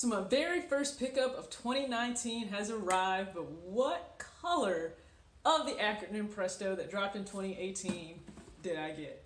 So my very first pickup of 2019 has arrived, but what color of the Acronym Presto that dropped in 2018 did I get?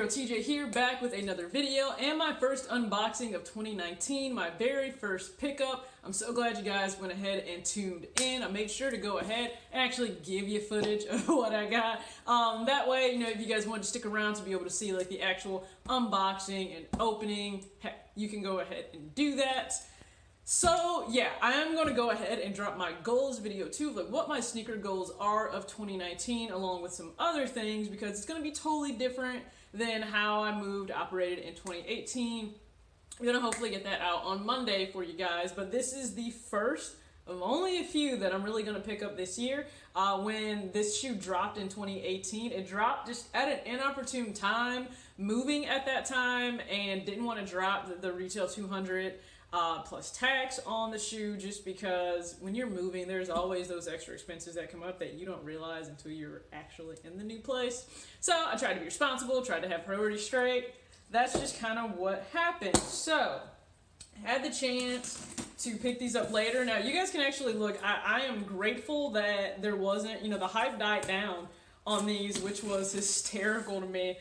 TJ here, back with another video and my first unboxing of 2019, my very first pickup. I'm so glad you guys went ahead and tuned in. I made sure to go ahead and actually give you footage of what I got. That way, you know, if you guys want to stick around to be able to see like the actual unboxing and opening, heck, you can go ahead and do that. So yeah, I am going to go ahead and drop my goals video too, like what my sneaker goals are of 2019, along with some other things, because it's going to be totally different than how I operated in 2018. I'm going to hopefully get that out on Monday for you guys, but this is the first of only a few that I'm really going to pick up this year. When this shoe dropped in 2018, it dropped just at an inopportune time, moving at that time, and didn't want to drop the retail 200 plus tax on the shoe, just because when you're moving, there's always those extra expenses that come up that you don't realize until you're actually in the new place. So I tried to be responsible, tried to have priorities straight. That's just kind of what happened. So I had the chance to pick these up later. Now you guys can actually look, I am grateful that there wasn't, you know, the hype died down on these, which was hysterical to me.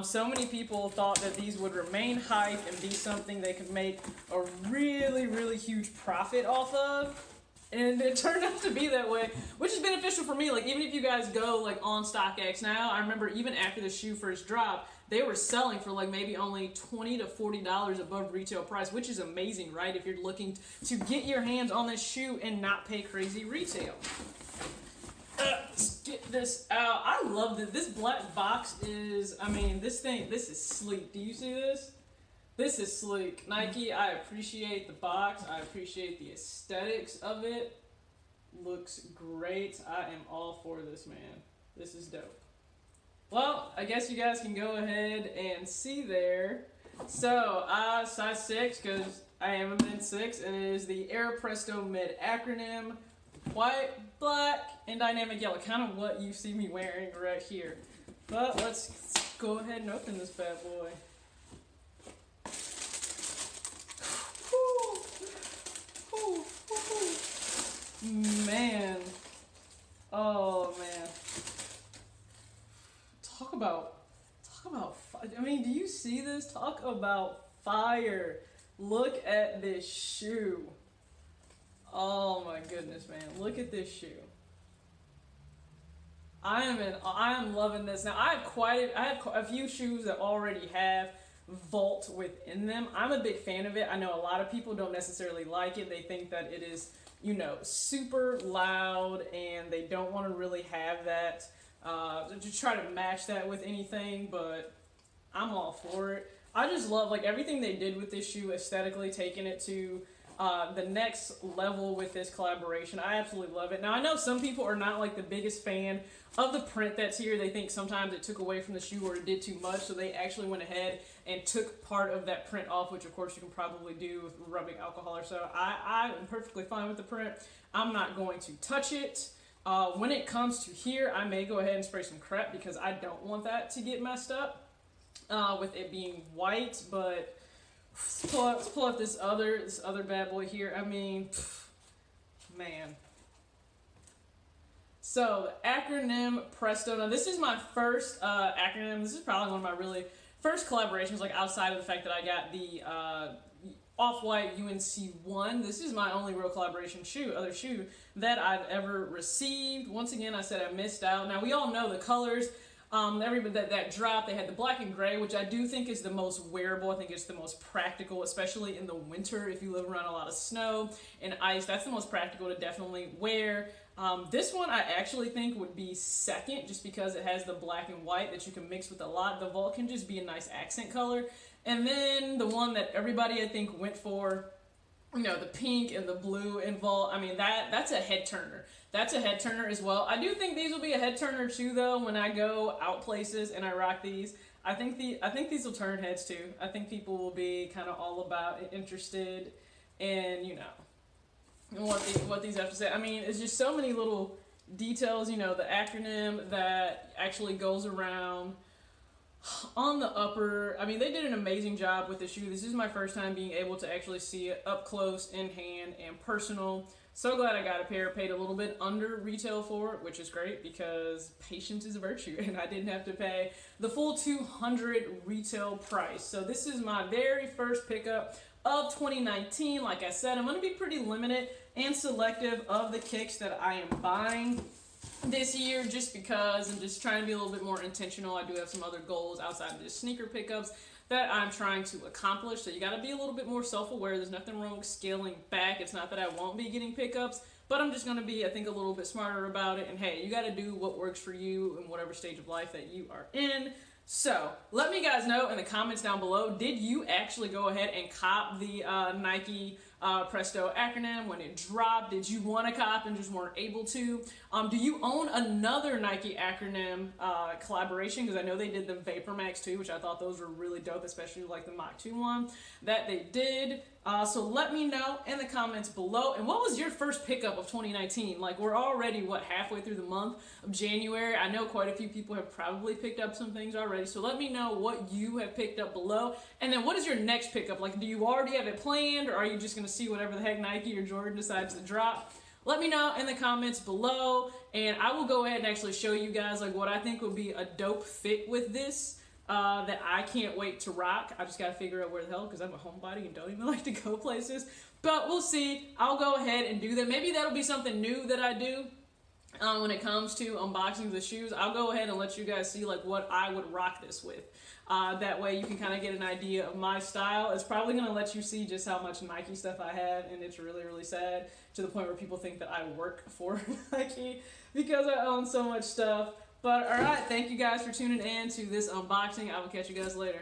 So many people thought that these would remain hype and be something they could make a really, really huge profit off of. And it turned out to be that way, which is beneficial for me. Like, even if you guys go like on StockX now, I remember even after the shoe first dropped, they were selling for like maybe only $20 to $40 above retail price, which is amazing, right? If you're looking to get your hands on this shoe and not pay crazy retail. Let's get this out. I love this. This black box is, I mean, this is sleek. Do you see this? This is sleek. Nike, I appreciate the box. I appreciate the aesthetics of it. Looks great. I am all for this, man. This is dope. Well, I guess you guys can go ahead and see there. So, size 6, because I am a mid 6, and it is the Air Presto Mid Acronym. White, black, and dynamic yellow. Kind of what you see me wearing right here. But let's go ahead and open this bad boy. Man. Oh, man. Talk about, I mean, do you see this? Talk about fire. Look at this shoe. Oh my goodness, man. Look at this shoe. I am loving this. Now I have a few shoes that already have vault within them. I'm a big fan of it. I know a lot of people don't necessarily like it. They think that it is, you know, super loud and they don't want to really have that, to try to match that with anything, but I'm all for it. I just love like everything they did with this shoe aesthetically, taking it to the next level with this collaboration. I absolutely love it. Now I know some people are not like the biggest fan of the print that's here. They think sometimes it took away from the shoe or it did too much, so they actually went ahead and took part of that print off, which of course you can probably do with rubbing alcohol or so. I am perfectly fine with the print. I'm not going to touch it. When it comes to here, I may go ahead and spray some crap because I don't want that to get messed up with it being white, but let's pull up this other bad boy here. I mean, man. So the Acronym Presto. Now this is my first acronym. This is probably one of my really first collaborations, like outside of the fact that I got the Off-White UNC1. This is my only real collaboration other shoe that I've ever received. Once again, I said I missed out. Now we all know the colors. Everybody that drop, they had the black and gray, which I do think is the most wearable. I think it's the most practical, especially in the winter if you live around a lot of snow and ice. That's the most practical to definitely wear. This one I actually think would be second, just because it has the black and white that you can mix with a lot. The vault can just be a nice accent color. And then the one that everybody I think went for, you know, the pink and the blue in vault. I mean, that's a head turner. That's a head turner as well. I do think these will be a head turner too, though, when I go out places and I rock these. I think these will turn heads too. I think people will be kind of all about it, interested in, you know, what these have to say. I mean, it's just so many little details, you know, the acronym that actually goes around on the upper. I mean, they did an amazing job with the shoe. This is my first time being able to actually see it up close, in hand, and personal. So glad I got a pair. Paid a little bit under retail for it, which is great because patience is a virtue, and I didn't have to pay the full $200 retail price. So this is my very first pickup of 2019. Like I said, I'm going to be pretty limited and selective of the kicks that I am buying this year, just because I'm just trying to be a little bit more intentional. I do have some other goals outside of just sneaker pickups that I'm trying to accomplish. So you got to be a little bit more self-aware. There's nothing wrong with scaling back. It's not that I won't be getting pickups, but I'm just going to be, I think, a little bit smarter about it. And hey, you got to do what works for you in whatever stage of life that you are in. So let me guys know in the comments down below, did you actually go ahead and cop the Nike Presto acronym when it dropped? Did you want to cop and just weren't able to? Do you own another Nike acronym collaboration? Because I know they did the Vapor Max too, which I thought those were really dope, especially like the Mach 2 one that they did. So let me know in the comments below. And what was your first pickup of 2019? Like, we're already, what, halfway through the month of January. I know quite a few people have probably picked up some things already. So let me know what you have picked up below. And then what is your next pickup? Like, do you already have it planned, or are you just going to see whatever the heck Nike or Jordan decides to drop? Let me know in the comments below, and I will go ahead and actually show you guys like what I think would be a dope fit with this. That I can't wait to rock. I just gotta figure out where the hell, because I'm a homebody and don't even like to go places. But we'll see. I'll go ahead and do that. Maybe that'll be something new that I do when it comes to unboxing the shoes. I'll go ahead and let you guys see like what I would rock this with. That way you can kind of get an idea of my style. It's probably gonna let you see just how much Nike stuff I have, and it's really, really sad to the point where people think that I work for Nike because I own so much stuff. But alright, thank you guys for tuning in to this unboxing. I will catch you guys later.